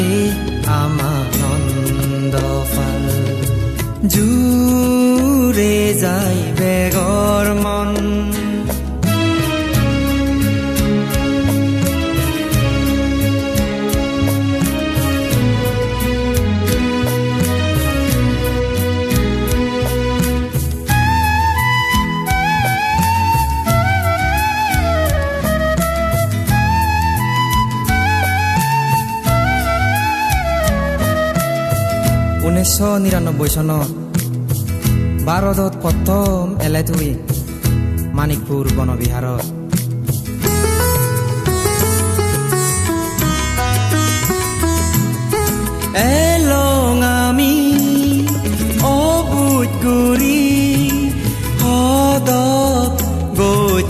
বান্তি আমানন্দ ফাল জুৰে যায় বেগৰ মন চনত ভাৰতত প্ৰথম এলেটুই মানিকপুৰ বনবিহাৰত এলং আমি অবুজ গুৰি হদক গৈ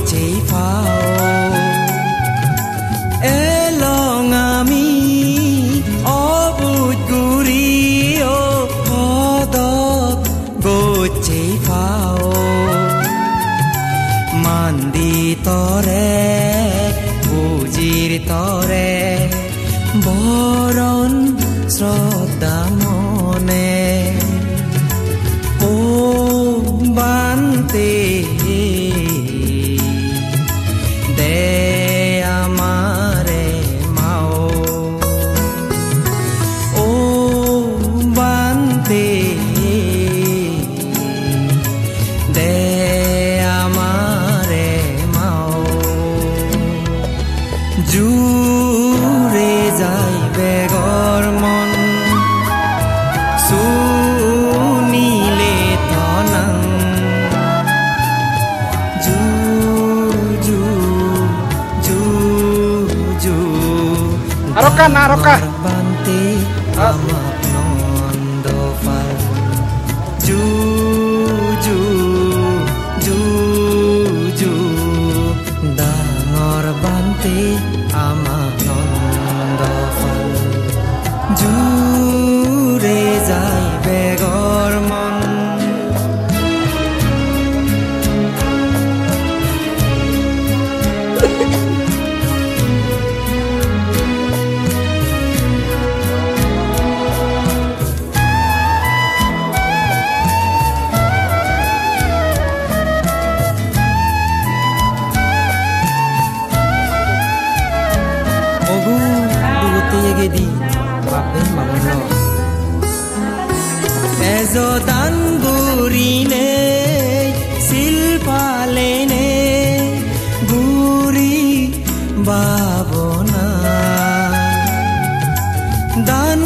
পাওঁ এলং আমি অবুজ গুৰি গৈ পাওঁ মান্দি তৰে বুজিৰ তৰে বৰণ শ্ৰদ্ধা মনে ও বান্তি দে আমাৰে মাও ও বান্তি দে আমাৰে মাও জুৰে যায় বেগৰ মন সুনিলে তনাং জু জু জু জু আৰকা না আৰকা বান্তি আমানন্দ ফাল জু জু জু জু ডাঙৰ বান্তি আমানন্দ ফাল জুৰে যায় বেগৰ মন di babe mamno ezodan gurine silpalene guri babona dan